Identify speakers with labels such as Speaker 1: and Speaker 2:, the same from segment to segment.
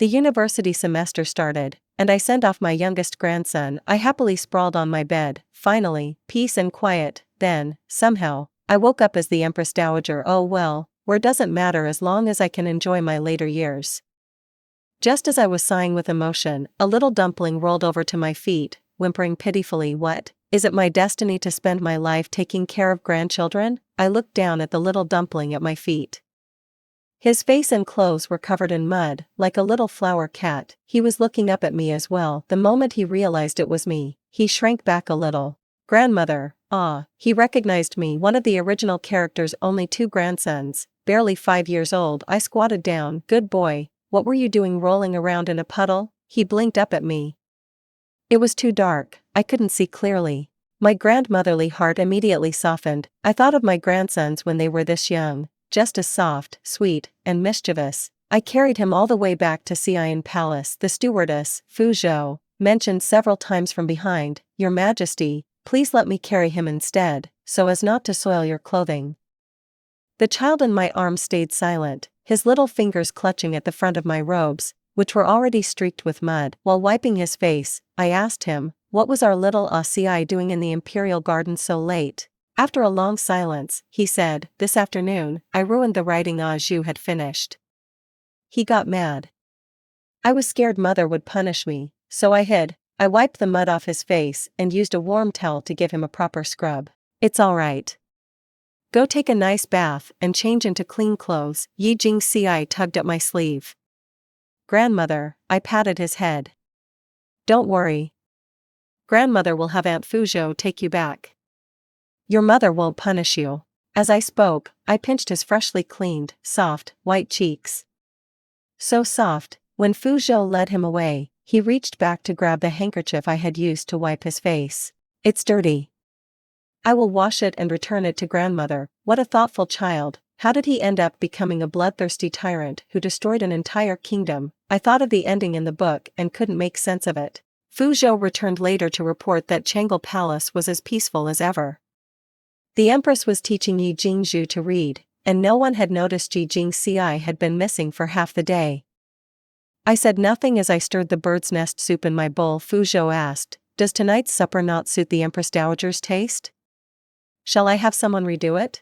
Speaker 1: The university semester started, and I sent off my youngest grandson. I happily sprawled on my bed, finally, peace and quiet. Then, somehow, I woke up as the Empress Dowager. Oh well, where doesn't matter as long as I can enjoy my later years. Just as I was sighing with emotion, a little dumpling rolled over to my feet, whimpering pitifully. What? Is it my destiny to spend my life taking care of grandchildren? I looked down at the little dumpling at my feet. His face and clothes were covered in mud, like a little flower cat. He was looking up at me as well. The moment he realized it was me, he shrank back a little. Grandmother, ah, he recognized me, one of the original characters, only 2 grandsons, barely 5 years old. I squatted down. Good boy, what were you doing rolling around in a puddle? He blinked up at me. It was too dark, I couldn't see clearly. My grandmotherly heart immediately softened. I thought of my grandsons when they were this young. Just as soft, sweet, and mischievous. I carried him all the way back to Xian Palace. The stewardess, Fu Zhou, mentioned several times from behind, "Your Majesty, please let me carry him instead, so as not to soil your clothing." The child in my arms stayed silent, his little fingers clutching at the front of my robes, which were already streaked with mud. While wiping his face, I asked him, what was our little Ci doing in the imperial garden so late? After a long silence, he said, "This afternoon, I ruined the writing Zhu had finished." He got mad. I was scared mother would punish me, so I hid. I wiped the mud off his face and used a warm towel to give him a proper scrub. "It's all right. Go take a nice bath and change into clean clothes." Yi Jingxi tugged at my sleeve. "Grandmother," I patted his head. "Don't worry. Grandmother will have Aunt Fuzhou take you back. Your mother won't punish you." As I spoke, I pinched his freshly cleaned, soft, white cheeks. So soft, when Fu Zhou led him away, he reached back to grab the handkerchief I had used to wipe his face. "It's dirty. I will wash it and return it to grandmother." What a thoughtful child. How did he end up becoming a bloodthirsty tyrant who destroyed an entire kingdom? I thought of the ending in the book and couldn't make sense of it. Fu Zhou returned later to report that Changle Palace was as peaceful as ever. The Empress was teaching Yi Jingzhu to read, and no one had noticed Yi Jingxi had been missing for half the day. I said nothing as I stirred the bird's nest soup in my bowl. Fu Zhou asked, "Does tonight's supper not suit the Empress Dowager's taste? Shall I have someone redo it?"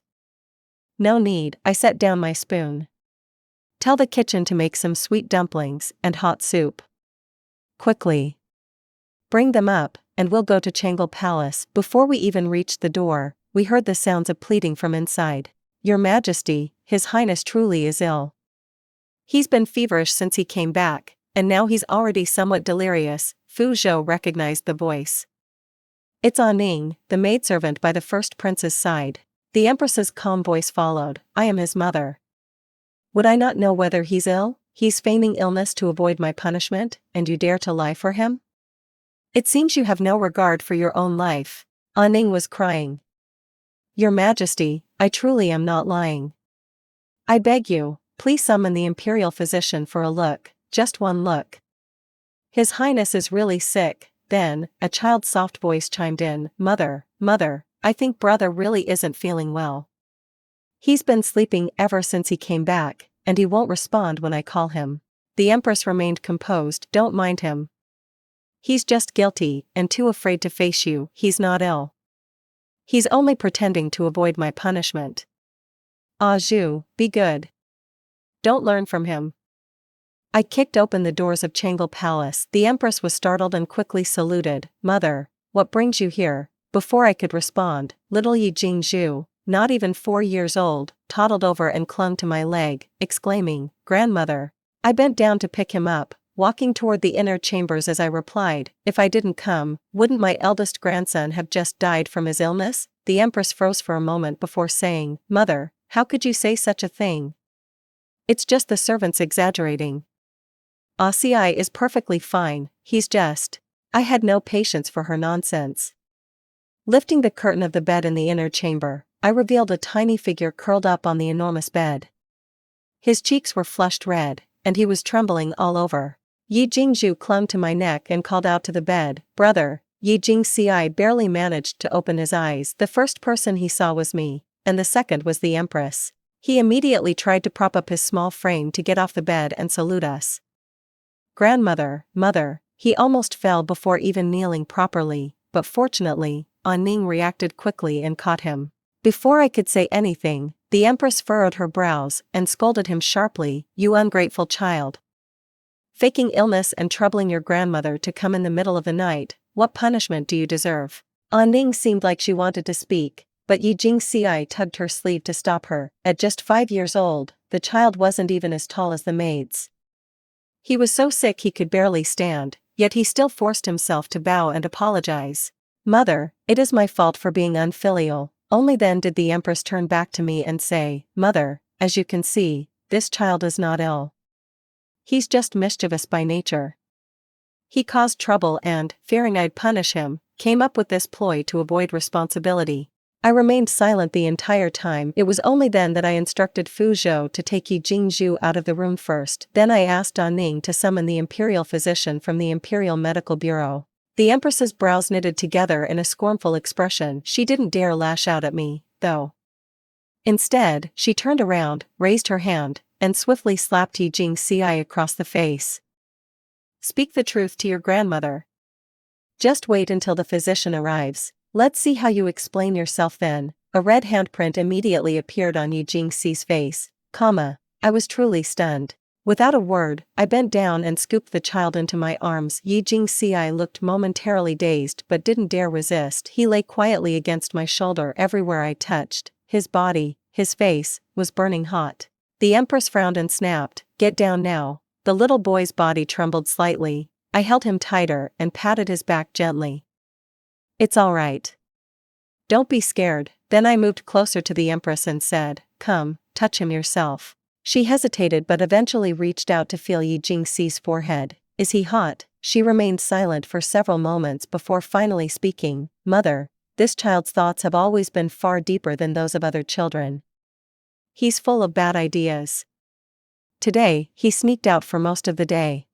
Speaker 1: "No need," I set down my spoon. "Tell the kitchen to make some sweet dumplings and hot soup. Quickly. Bring them up, and we'll go to Changle Palace." Before we even reached the door, we heard the sounds of pleading from inside. "Your Majesty, His Highness truly is ill. He's been feverish since he came back, and now he's already somewhat delirious." Fu Zhou recognized the voice. "It's Ning, the maidservant by the first prince's side." The Empress's calm voice followed, "I am his mother. Would I not know whether he's ill? He's feigning illness to avoid my punishment, and you dare to lie for him? It seems you have no regard for your own life." Ning was crying. "Your Majesty, I truly am not lying. I beg you, please summon the imperial physician for a look, just one look. His Highness is really sick." Then, a child's soft voice chimed in, Mother, I think brother really isn't feeling well. He's been sleeping ever since he came back, and he won't respond when I call him." The Empress remained composed. "Don't mind him. He's just guilty and too afraid to face you. He's not ill. He's only pretending to avoid my punishment. Zhu, be good. Don't learn from him." I kicked open the doors of Changle Palace. The Empress was startled and quickly saluted. "Mother, what brings you here?" Before I could respond, little Yi Jingzhu, not even 4 years old, toddled over and clung to my leg, exclaiming, "Grandmother." I bent down to pick him up, walking toward the inner chambers as I replied, "If I didn't come, wouldn't my eldest grandson have just died from his illness?" The Empress froze for a moment before saying, "Mother, how could you say such a thing? It's just the servants exaggerating. Ci is perfectly fine, he's just..." I had no patience for her nonsense. Lifting the curtain of the bed in the inner chamber, I revealed a tiny figure curled up on the enormous bed. His cheeks were flushed red, and he was trembling all over. Yi Jingzhu clung to my neck and called out to the bed, "Brother." Yi Jingxi barely managed to open his eyes. The first person he saw was me, and the second was the Empress. He immediately tried to prop up his small frame to get off the bed and salute us. Grandmother, mother, he almost fell before even kneeling properly, but fortunately, Ning reacted quickly and caught him. Before I could say anything, the Empress furrowed her brows and scolded him sharply, "You ungrateful child. Faking illness and troubling your grandmother to come in the middle of the night, what punishment do you deserve?" Ning seemed like she wanted to speak, but Yi Jingxi tugged her sleeve to stop her. At just 5 years old, the child wasn't even as tall as the maids. He was so sick he could barely stand, yet he still forced himself to bow and apologize. "Mother, it is my fault for being unfilial." Only then did the Empress turn back to me and say, "Mother, as you can see, this child is not ill. He's just mischievous by nature. He caused trouble and, fearing I'd punish him, came up with this ploy to avoid responsibility." I remained silent the entire time. It was only then that I instructed Fu Zhou to take Yi Jingzhu out of the room first. Then I asked Ning to summon the imperial physician from the Imperial Medical Bureau. The Empress's brows knitted together in a scornful expression. She didn't dare lash out at me, though. Instead, she turned around, raised her hand, and swiftly slapped Yi Jingxi across the face. "Speak the truth to your grandmother. Just wait until the physician arrives. Let's see how you explain yourself then." A red handprint immediately appeared on Yi Jingxi's face. I was truly stunned. Without a word, I bent down and scooped the child into my arms. Yi Jingxi looked momentarily dazed but didn't dare resist. He lay quietly against my shoulder. Everywhere I touched, his body, his face, was burning hot. The Empress frowned and snapped, "Get down now." The little boy's body trembled slightly. I held him tighter and patted his back gently. "It's all right. Don't be scared." Then I moved closer to the Empress and said, "Come, touch him yourself." She hesitated but eventually reached out to feel Yi Jingxi's forehead. "Is he hot?" She remained silent for several moments before finally speaking. "Mother, this child's thoughts have always been far deeper than those of other children. He's full of bad ideas. Today, he sneaked out for most of the day.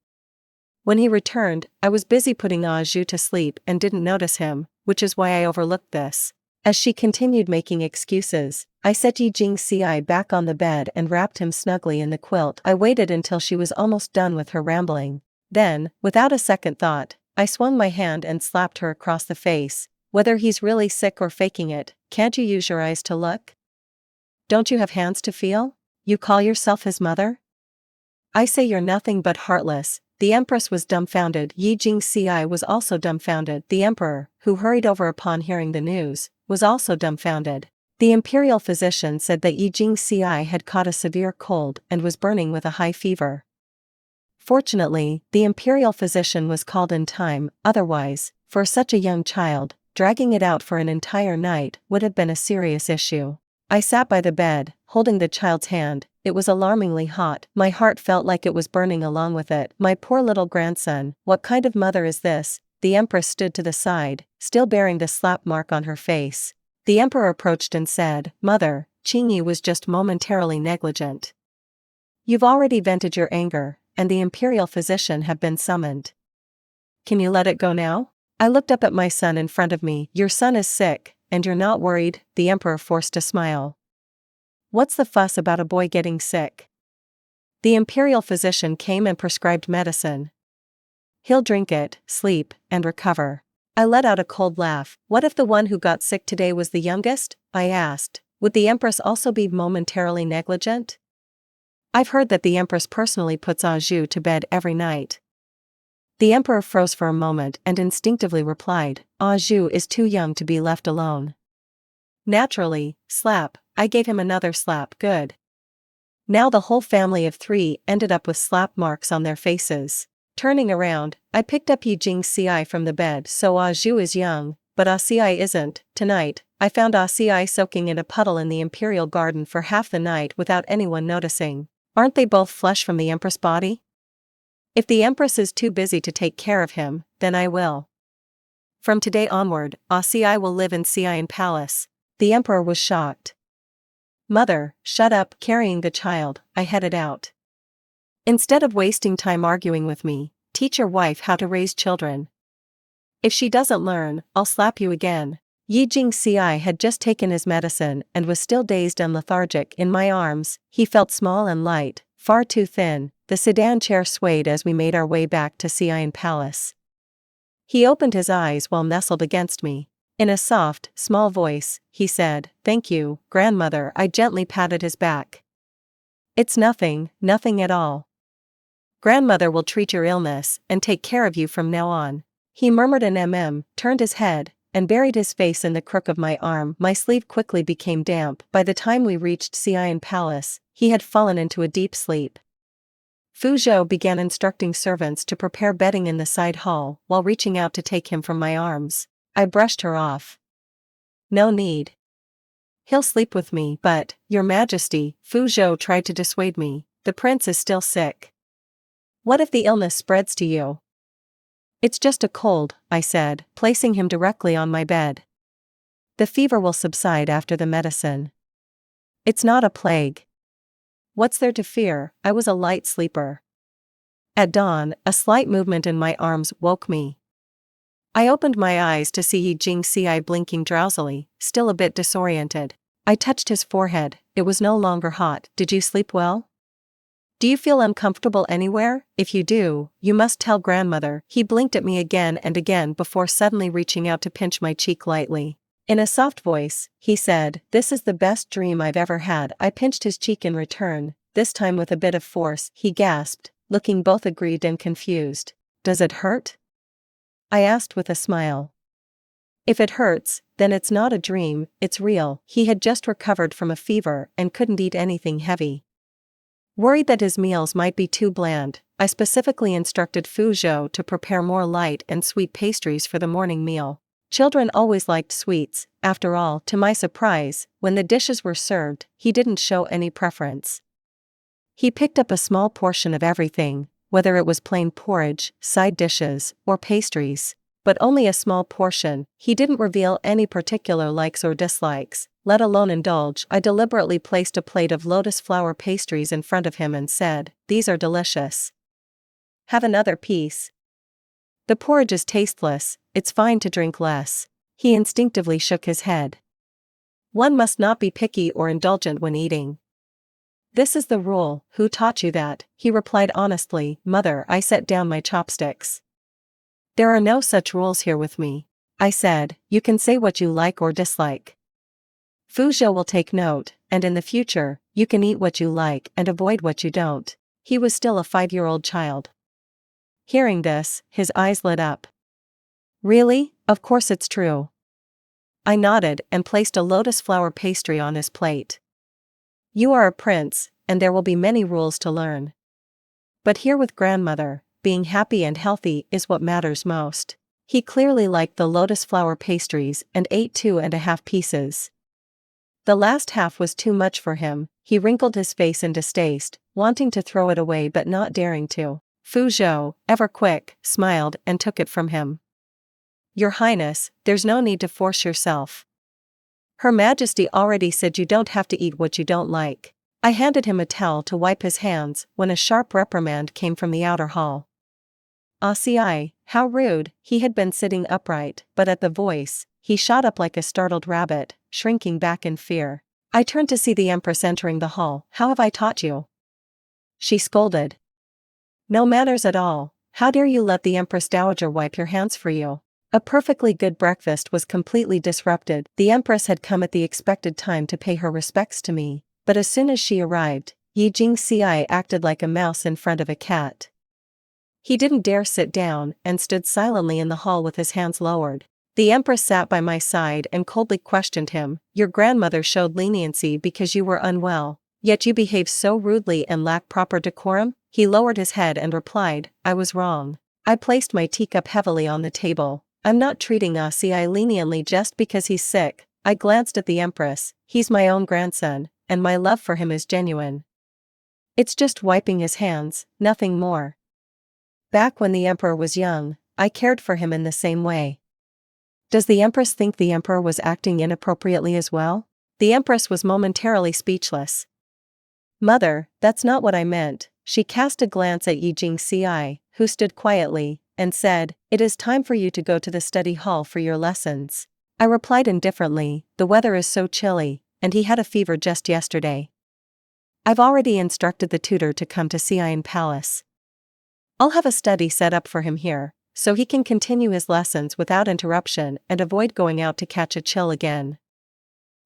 Speaker 1: When he returned, I was busy putting Zhu to sleep and didn't notice him, which is why I overlooked this." As she continued making excuses, I set Yi Jingxi back on the bed and wrapped him snugly in the quilt. I waited until she was almost done with her rambling. Then, without a second thought, I swung my hand and slapped her across the face. "Whether he's really sick or faking it, can't you use your eyes to look? Don't you have hands to feel? You call yourself his mother? I say you're nothing but heartless." The Empress was dumbfounded. Yi Jingxi was also dumbfounded. The Emperor, who hurried over upon hearing the news, was also dumbfounded. The imperial physician said that Yi Jingxi had caught a severe cold and was burning with a high fever. Fortunately, the imperial physician was called in time, otherwise, for such a young child, dragging it out for an entire night would have been a serious issue. I sat by the bed, holding the child's hand. It was alarmingly hot. My heart felt like it was burning along with it. "My poor little grandson, what kind of mother is this?" The Empress stood to the side, still bearing the slap mark on her face. The Emperor approached and said, "Mother, Qingyi was just momentarily negligent. You've already vented your anger, and the imperial physician have been summoned. Can you let it go now?" I looked up at my son in front of me. "Your son is sick, and you're not worried?" The Emperor forced a smile. "What's the fuss about a boy getting sick? The imperial physician came and prescribed medicine. He'll drink it, sleep, and recover." I let out a cold laugh. "What if the one who got sick today was the youngest?" I asked. "Would the Empress also be momentarily negligent? I've heard that the Empress personally puts Zhu to bed every night." The Emperor froze for a moment and instinctively replied, "Zhu is too young to be left alone." Naturally, slap. I gave him another slap. "Good." Now the whole family of 3 ended up with slap marks on their faces. Turning around, I picked up Yi Jingxi from the bed. "So Zhu is young, but Xi isn't." Tonight, I found Xi soaking in a puddle in the imperial garden for half the night without anyone noticing. Aren't they both flesh from the Empress body? If the Empress is too busy to take care of him, then I will. From today onward, Xi will live in Xi'an Palace." The Emperor was shocked. "Mother, shut up." Carrying the child, I headed out. "Instead of wasting time arguing with me, teach your wife how to raise children. If she doesn't learn, I'll slap you again." Yi Jingxi had just taken his medicine and was still dazed and lethargic. In my arms, he felt small and light, far too thin. The sedan chair swayed as we made our way back to Xi'an Palace. He opened his eyes while nestled against me. In a soft, small voice, he said, "Thank you, grandmother." I gently patted his back. "It's nothing, nothing at all. Grandmother will treat your illness and take care of you from now on." He murmured an turned his head, and buried his face in the crook of my arm. My sleeve quickly became damp. By the time we reached Xi'an Palace, he had fallen into a deep sleep. Fu Zhou began instructing servants to prepare bedding in the side hall while reaching out to take him from my arms. I brushed her off. "No need. He'll sleep with me." "But, Your Majesty," Fu Zhou tried to dissuade me, "the prince is still sick. What if the illness spreads to you?" "It's just a cold," I said, placing him directly on my bed. "The fever will subside after the medicine. It's not a plague. What's there to fear?" I was a light sleeper. At dawn, a slight movement in my arms woke me. I opened my eyes to see Yi Jingxi blinking drowsily, still a bit disoriented. I touched his forehead. It was no longer hot. "Did you sleep well? Do you feel uncomfortable anywhere? If you do, you must tell grandmother." He blinked at me again and again before suddenly reaching out to pinch my cheek lightly. In a soft voice, he said, "This is the best dream I've ever had." I pinched his cheek in return, this time with a bit of force. He gasped, looking both aggrieved and confused. "Does it hurt?" I asked with a smile. "If it hurts, then it's not a dream, it's real." He had just recovered from a fever and couldn't eat anything heavy. Worried that his meals might be too bland, I specifically instructed Fu Zhou to prepare more light and sweet pastries for the morning meal. Children always liked sweets. After all, to my surprise, when the dishes were served, he didn't show any preference. He picked up a small portion of everything, whether it was plain porridge, side dishes, or pastries. But only a small portion. He didn't reveal any particular likes or dislikes, let alone indulge. I deliberately placed a plate of lotus flower pastries in front of him and said, "These are delicious. Have another piece." "The porridge is tasteless, it's fine to drink less." He instinctively shook his head. "One must not be picky or indulgent when eating." "This is the rule." "Who taught you that?" He replied honestly, "Mother." I set down my chopsticks. "There are no such rules here with me," I said. "You can say what you like or dislike. Fu Zhou will take note, and in the future, you can eat what you like and avoid what you don't." He was still a 5-year-old child. Hearing this, his eyes lit up. "Really? Of course it's true." I nodded and placed a lotus flower pastry on his plate. "You are a prince, and there will be many rules to learn. But here with grandmother, being happy and healthy is what matters most." He clearly liked the lotus flower pastries and ate 2.5 pieces. The last half was too much for him. He wrinkled his face in distaste, wanting to throw it away but not daring to. Fu Zhou, ever quick, smiled and took it from him. "Your Highness, there's no need to force yourself. Her Majesty already said you don't have to eat what you don't like." I handed him a towel to wipe his hands when a sharp reprimand came from the outer hall. "Asii, how rude." He had been sitting upright, but at the voice, he shot up like a startled rabbit, shrinking back in fear. I turned to see the Empress entering the hall. "How have I taught you?" she scolded. "No manners at all. How dare you let the Empress Dowager wipe your hands for you?" A perfectly good breakfast was completely disrupted. The Empress had come at the expected time to pay her respects to me, but as soon as she arrived, Yi Jingxi acted like a mouse in front of a cat. He didn't dare sit down and stood silently in the hall with his hands lowered. The Empress sat by my side and coldly questioned him. "Your grandmother showed leniency because you were unwell, yet you behave so rudely and lack proper decorum?" He lowered his head and replied, "I was wrong." I placed my teacup heavily on the table. "I'm not treating Asii leniently just because he's sick." I glanced at the Empress. "He's my own grandson, and my love for him is genuine. It's just wiping his hands, nothing more. Back when the Emperor was young, I cared for him in the same way." Does the Empress think the Emperor was acting inappropriately as well? The Empress was momentarily speechless. "Mother, that's not what I meant." She cast a glance at Yi Jingxi, who stood quietly, and said, "It is time for you to go to the study hall for your lessons." I replied indifferently, "The weather is so chilly, and he had a fever just yesterday." I've already instructed the tutor to come to Xi'an Palace. I'll have a study set up for him here, so he can continue his lessons without interruption and avoid going out to catch a chill again.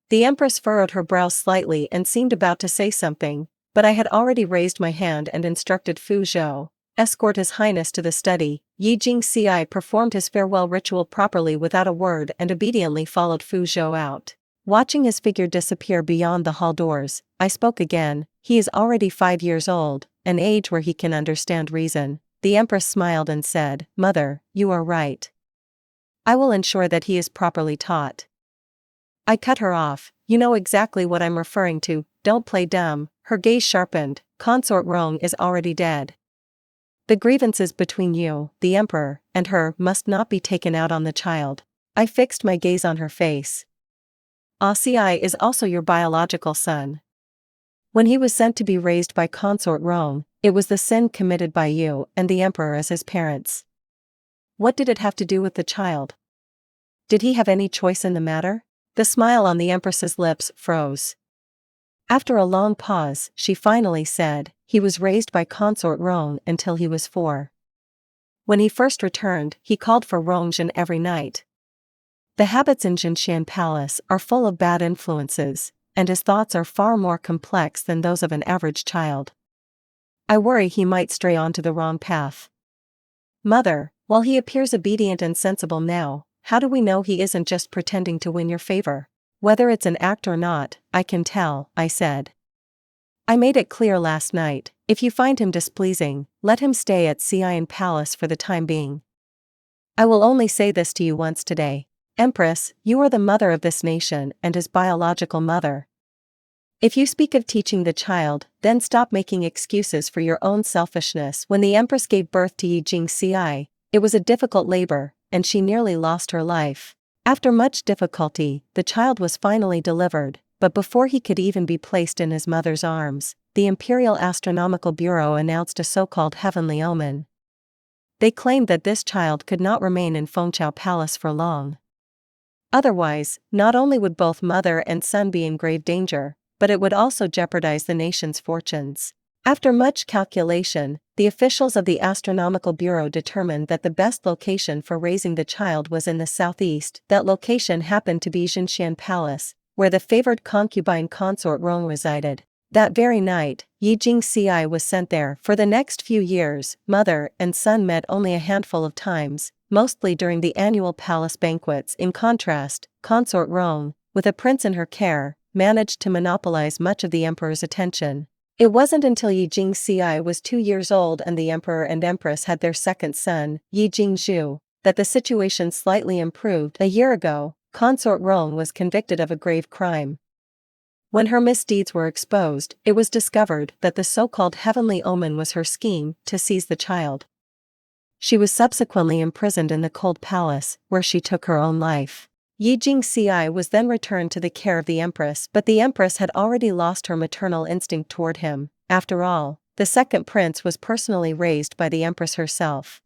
Speaker 1: The Empress furrowed her brows slightly and seemed about to say something, but I had already raised my hand and instructed Fu Zhou, escort His Highness to the study. Yi Jingxi performed his farewell ritual properly without a word and obediently followed Fu Zhou out. Watching his figure disappear beyond the hall doors, I spoke again. He is already 5 years old, an age where he can understand reason. The Empress smiled and said, "Mother, you are right. I will ensure that he is properly taught." I cut her off. "You know exactly what I'm referring to, don't play dumb." Her gaze sharpened. "Consort Rong is already dead. The grievances between you, the Emperor, and her must not be taken out on the child." I fixed my gaze on her face. "Xi is also your biological son. When he was sent to be raised by Consort Rong, it was the sin committed by you and the Emperor as his parents. What did it have to do with the child? Did he have any choice in the matter?" The smile on the Empress's lips froze. After a long pause, she finally said, "He was raised by Consort Rong until he was 4. When he first returned, he called for Rongjin every night. The habits in Jinshan Palace are full of bad influences, and his thoughts are far more complex than those of an average child. I worry he might stray onto the wrong path." "Mother, while he appears obedient and sensible now, how do we know he isn't just pretending to win your favor?" "Whether it's an act or not, I can tell," I said. "I made it clear last night, if you find him displeasing, let him stay at Xi'an Palace for the time being. I will only say this to you once today. Empress, you are the mother of this nation and his biological mother. If you speak of teaching the child, then stop making excuses for your own selfishness." When the Empress gave birth to Yi Jingxi, it was a difficult labor, and she nearly lost her life. After much difficulty, the child was finally delivered, but before he could even be placed in his mother's arms, the Imperial Astronomical Bureau announced a so-called heavenly omen. They claimed that this child could not remain in Fengchao Palace for long. Otherwise, not only would both mother and son be in grave danger, but it would also jeopardize the nation's fortunes. After much calculation, the officials of the Astronomical Bureau determined that the best location for raising the child was in the southeast. That location happened to be Jinshan Palace, where the favored concubine Consort Rong resided. That very night, Yi Jingxi was sent there. For the next few years, mother and son met only a handful of times, mostly during the annual palace banquets. In contrast, Consort Rong, with a prince in her care, managed to monopolize much of the emperor's attention. It wasn't until Yi Jingxi was 2 years old and the emperor and empress had their second son, Yi Jingzhu, that the situation slightly improved. A year ago, Consort Rong was convicted of a grave crime. When her misdeeds were exposed, it was discovered that the so-called heavenly omen was her scheme to seize the child. She was subsequently imprisoned in the cold palace, where she took her own life. Yi Jingxi was then returned to the care of the empress, but the empress had already lost her maternal instinct toward him. After all, the second prince was personally raised by the empress herself.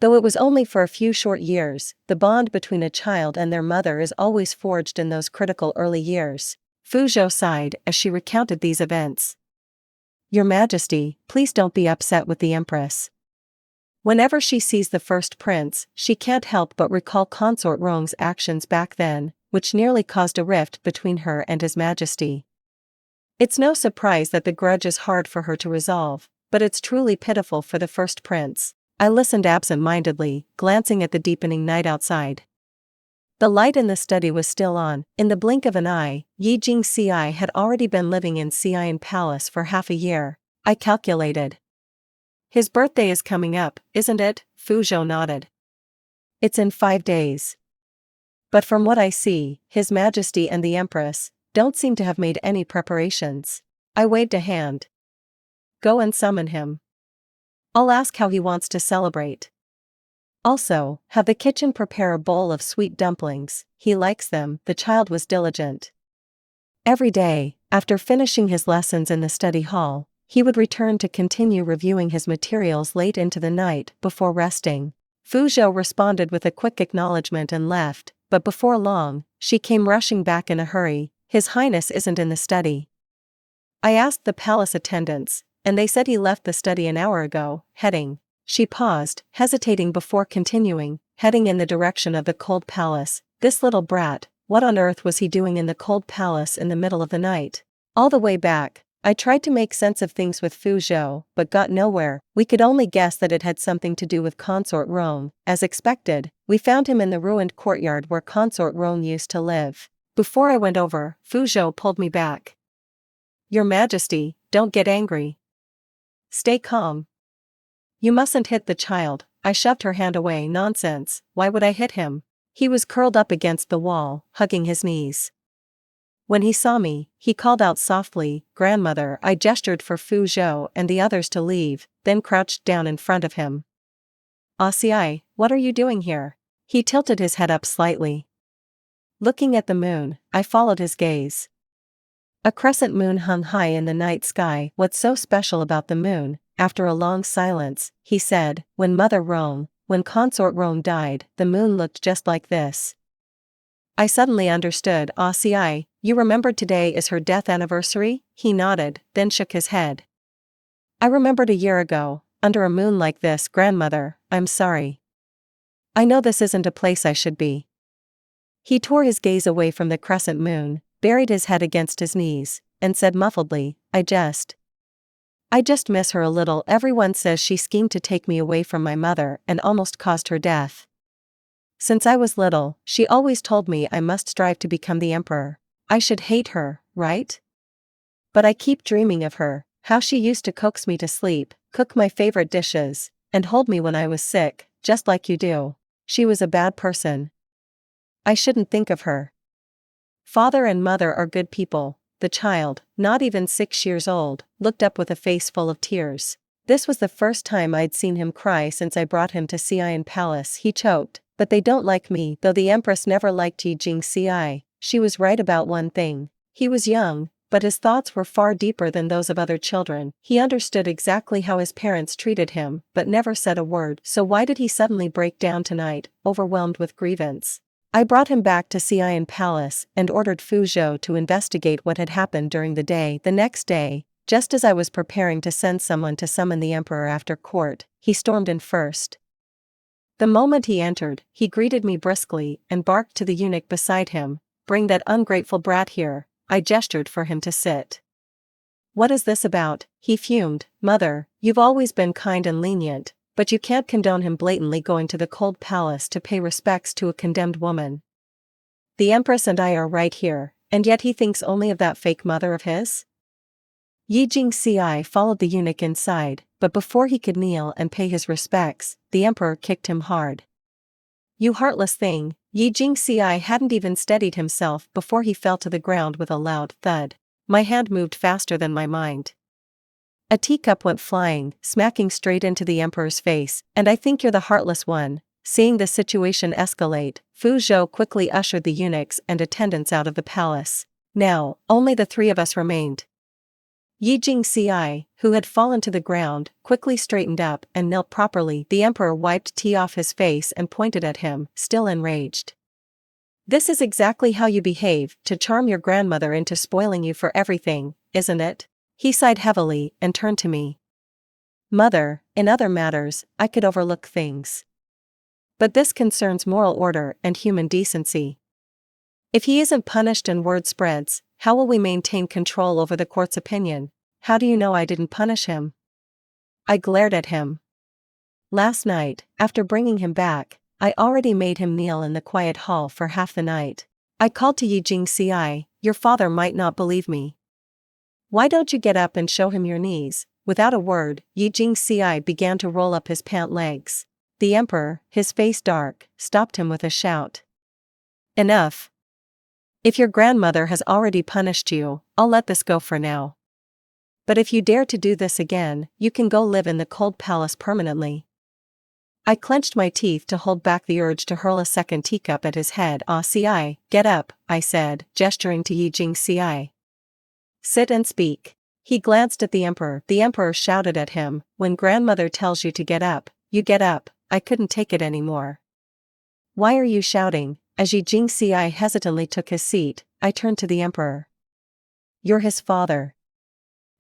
Speaker 1: Though it was only for a few short years, the bond between a child and their mother is always forged in those critical early years. Fu Zhou sighed as she recounted these events. "Your Majesty, please don't be upset with the empress. Whenever she sees the first prince, she can't help but recall Consort Rong's actions back then, which nearly caused a rift between her and His Majesty. It's no surprise that the grudge is hard for her to resolve, but it's truly pitiful for the first prince." I listened absent-mindedly, glancing at the deepening night outside. The light in the study was still on. In the blink of an eye, Yi Jingxi had already been living in Xi'an Palace for half a year, I calculated. "His birthday is coming up, isn't it?" Fu Zhou nodded. "It's in 5 days. But from what I see, His Majesty and the Empress don't seem to have made any preparations." I waved a hand. "Go and summon him. I'll ask how he wants to celebrate. Also, have the kitchen prepare a bowl of sweet dumplings, he likes them." The child was diligent. Every day, after finishing his lessons in the study hall, he would return to continue reviewing his materials late into the night before resting. Fu Zhou responded with a quick acknowledgement and left, but before long, she came rushing back in a hurry. "His Highness isn't in the study." I asked the palace attendants, and they said he left the study an hour ago, heading. She paused, hesitating before continuing, heading in the direction of the cold palace. This little brat, what on earth was he doing in the cold palace in the middle of the night? All the way back, I tried to make sense of things with Fu Zhou, but got nowhere. We could only guess that it had something to do with Consort Roan. As expected, we found him in the ruined courtyard where Consort Roan used to live. Before I went over, Fu Zhou pulled me back. Your Majesty, don't get angry. Stay calm. You mustn't hit the child. I shoved her hand away. Nonsense, why would I hit him? He was curled up against the wall, hugging his knees. When he saw me, he called out softly, "Grandmother." I gestured for Fu Zhou and the others to leave, then crouched down in front of him. "Asiai, what are you doing here?" He tilted his head up slightly. Looking at the moon, I followed his gaze. A crescent moon hung high in the night sky. "What's so special about the moon?" After a long silence, he said, when Consort Roan died, the moon looked just like this." I suddenly understood. "Asiai, you remembered today is her death anniversary?" He nodded, then shook his head. "I remembered a year ago, under a moon like this." "Grandmother, I'm sorry. I know this isn't a place I should be." He tore his gaze away from the crescent moon, buried his head against his knees, and said muffledly, I just miss her a little. Everyone says she schemed to take me away from my mother and almost caused her death. Since I was little, she always told me I must strive to become the emperor. I should hate her, right? But I keep dreaming of her, how she used to coax me to sleep, cook my favorite dishes, and hold me when I was sick, just like you do. She was a bad person. I shouldn't think of her. Father and mother are good people." The child, not even 6 years old, looked up with a face full of tears. This was the first time I'd seen him cry since I brought him to Xi'an Palace. He choked. "But they don't like me." Though the Empress never liked Yi Jingxi, she was right about one thing. He was young, but his thoughts were far deeper than those of other children. He understood exactly how his parents treated him, but never said a word. So why did he suddenly break down tonight, overwhelmed with grievance? I brought him back to Xi'an Palace and ordered Fu Zhou to investigate what had happened during the day. The next day, just as I was preparing to send someone to summon the emperor after court, he stormed in first. The moment he entered, he greeted me briskly and barked to the eunuch beside him, "Bring that ungrateful brat here." I gestured for him to sit. "What is this about?" he fumed. "Mother, you've always been kind and lenient, but you can't condone him blatantly going to the cold palace to pay respects to a condemned woman. The Empress and I are right here, and yet he thinks only of that fake mother of his?" Yi Jingxi followed the eunuch inside, but before he could kneel and pay his respects, the emperor kicked him hard. "You heartless thing!" Yi Jingxi hadn't even steadied himself before he fell to the ground with a loud thud. My hand moved faster than my mind. A teacup went flying, smacking straight into the emperor's face. "And I think you're the heartless one." Seeing the situation escalate, Fu Zhou quickly ushered the eunuchs and attendants out of the palace. Now, only the three of us remained. Yi Jingxi, who had fallen to the ground, quickly straightened up and knelt properly. The emperor wiped tea off his face and pointed at him, still enraged. "This is exactly how you behave, to charm your grandmother into spoiling you for everything, isn't it?" He sighed heavily and turned to me. "Mother, in other matters, I could overlook things. But this concerns moral order and human decency. If he isn't punished and word spreads, how will we maintain control over the court's opinion? How do you know I didn't punish him?" I glared at him. Last night, after bringing him back, I already made him kneel in the quiet hall for half the night. I called to Yi Jingxi, "Your father might not believe me. Why don't you get up and show him your knees?" Without a word, Yi Jingxi began to roll up his pant legs. The emperor, his face dark, stopped him with a shout. "Enough. If your grandmother has already punished you, I'll let this go for now. But if you dare to do this again, you can go live in the cold palace permanently." I clenched my teeth to hold back the urge to hurl a second teacup at his head. "Ci, get up," I said, gesturing to Yi Jingxi. "Sit and speak." He glanced at the emperor. The emperor shouted at him, "When grandmother tells you to get up, you get up." I couldn't take it anymore. "Why are you shouting?" As Yi Jingxi hesitantly took his seat, I turned to the emperor. "You're his father.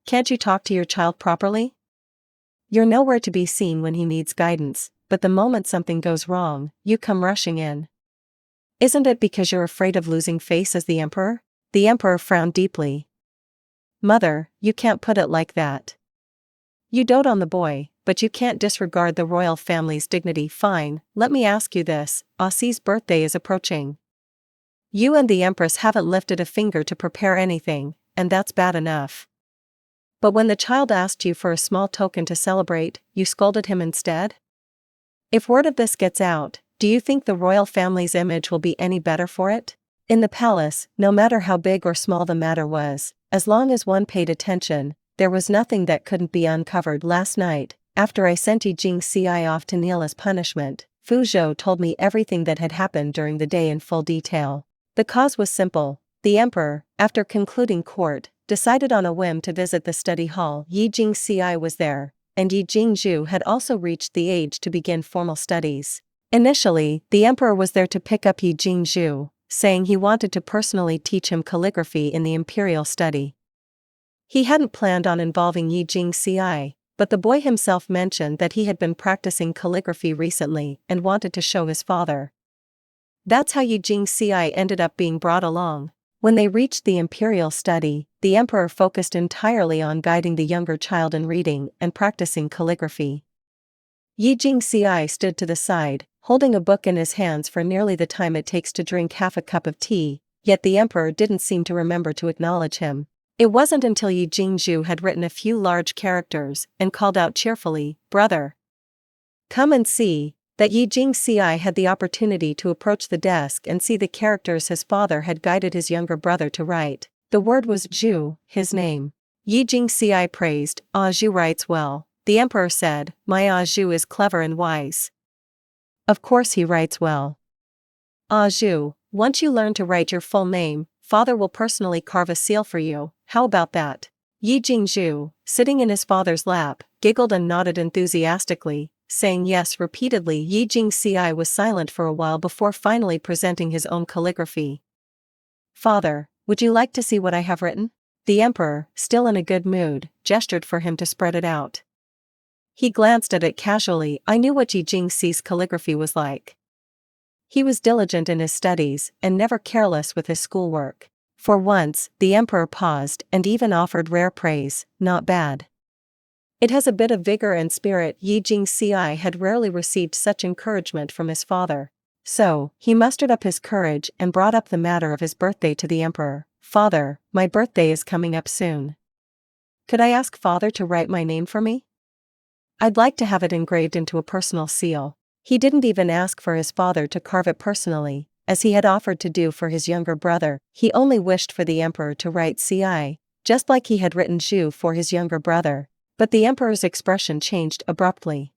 Speaker 1: Can't you talk to your child properly? You're nowhere to be seen when he needs guidance, but the moment something goes wrong, you come rushing in. Isn't it because you're afraid of losing face as the emperor? The emperor frowned deeply. Mother, you can't put it like that. You dote on the boy, but you can't disregard the royal family's dignity. Fine, let me ask you this, Aussie's birthday is approaching. You and the Empress haven't lifted a finger to prepare anything, and that's bad enough. But when the child asked you for a small token to celebrate, you scolded him instead? If word of this gets out, do you think the royal family's image will be any better for it? In the palace, no matter how big or small the matter was, as long as one paid attention, there was nothing that couldn't be uncovered. Last night, after I sent Yi Jingxi off to kneel as punishment, Fu Zhou told me everything that had happened during the day in full detail. The cause was simple. The emperor, after concluding court, decided on a whim to visit the study hall. Yi Jingxi was there, and Yi Jingzhu had also reached the age to begin formal studies. Initially, the emperor was there to pick up Yi Jingzhu, saying he wanted to personally teach him calligraphy in the imperial study. He hadn't planned on involving Yi Jingxi, but the boy himself mentioned that he had been practicing calligraphy recently and wanted to show his father. That's how Yi Jingxi ended up being brought along. When they reached the imperial study, the emperor focused entirely on guiding the younger child in reading and practicing calligraphy. Yi Jingxi stood to the side, holding a book in his hands for nearly the time it takes to drink half a cup of tea, yet the emperor didn't seem to remember to acknowledge him. It wasn't until Yi Jingzhu had written a few large characters and called out cheerfully, "Brother, come and see," that Yi Jingxi had the opportunity to approach the desk and see the characters his father had guided his younger brother to write. The word was Zhu, his name. Yi Jingxi praised, "Ah, Zhu writes well." The emperor said, "My Ah Zhu is clever and wise." Of course he writes well. Ah Zhu, once you learn to write your full name, father will personally carve a seal for you. How about that? Yi Jingzhu, sitting in his father's lap, giggled and nodded enthusiastically, saying yes repeatedly. Yi Jingxi was silent for a while before finally presenting his own calligraphy. "Father, would you like to see what I have written?" The emperor, still in a good mood, gestured for him to spread it out. He glanced at it casually. I knew what Yi Jingxi's calligraphy was like. He was diligent in his studies and never careless with his schoolwork. For once, the emperor paused and even offered rare praise, "Not bad. It has a bit of vigor and spirit." Yi Jingxi had rarely received such encouragement from his father. So, he mustered up his courage and brought up the matter of his birthday to the emperor. "Father, my birthday is coming up soon. Could I ask father to write my name for me? I'd like to have it engraved into a personal seal." He didn't even ask for his father to carve it personally, as he had offered to do for his younger brother. He only wished for the emperor to write Ci, just like he had written Zhu for his younger brother. But the emperor's expression changed abruptly.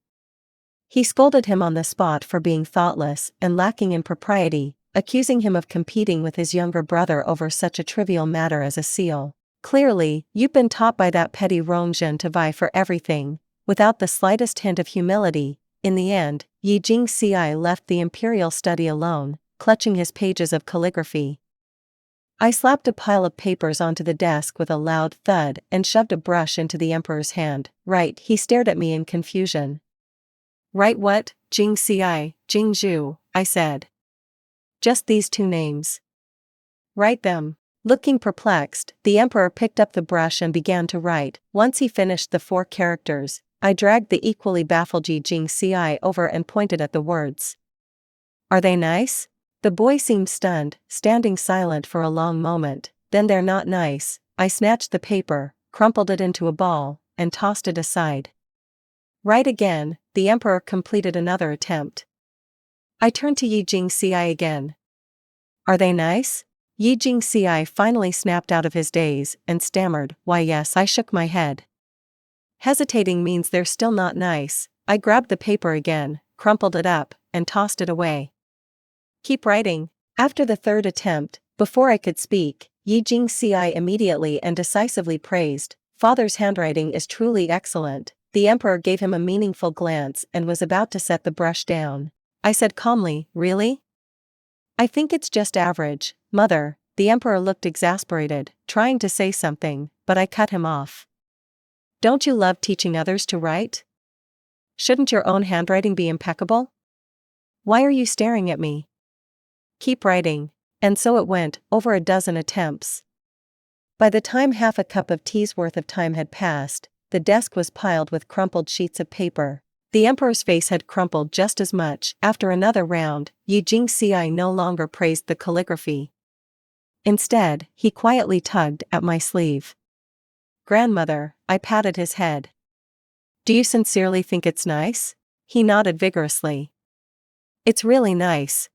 Speaker 1: He scolded him on the spot for being thoughtless and lacking in propriety, accusing him of competing with his younger brother over such a trivial matter as a seal. "Clearly, you've been taught by that petty Rongjin to vie for everything, without the slightest hint of humility." In the end, Yi Jingxi left the imperial study alone, clutching his pages of calligraphy. I slapped a pile of papers onto the desk with a loud thud and shoved a brush into the emperor's hand. "Right," he stared at me in confusion. "Right what, Jingxi, Jingzhu," I said. "Just these two names. Write them." Looking perplexed, the emperor picked up the brush and began to write. Once he finished the 4 characters, I dragged the equally baffled Yi Jingxi over and pointed at the words. "Are they nice?" The boy seemed stunned, standing silent for a long moment. "Then they're not nice." I snatched the paper, crumpled it into a ball, and tossed it aside. "Write again." The emperor completed another attempt. I turned to Yi Jingxi again. "Are they nice?" Yi Jingxi finally snapped out of his daze and stammered, "Why yes." I shook my head. Hesitating means they're still not nice. I grabbed the paper again, crumpled it up, and tossed it away. "Keep writing." After the 3rd attempt, before I could speak, Yi Jingxi immediately and decisively praised, "Father's handwriting is truly excellent." The emperor gave him a meaningful glance and was about to set the brush down. I said calmly, "Really? I think it's just average, mother." The emperor looked exasperated, trying to say something, but I cut him off. Don't you love teaching others to write? Shouldn't your own handwriting be impeccable? Why are you staring at me? Keep writing. And so it went, over a dozen attempts. By the time half a cup of tea's worth of time had passed, the desk was piled with crumpled sheets of paper. The emperor's face had crumpled just as much. After another round, Yi Jingxi no longer praised the calligraphy. Instead, he quietly tugged at my sleeve. Grandmother, I patted his head. Do you sincerely think it's nice? He nodded vigorously. It's really nice.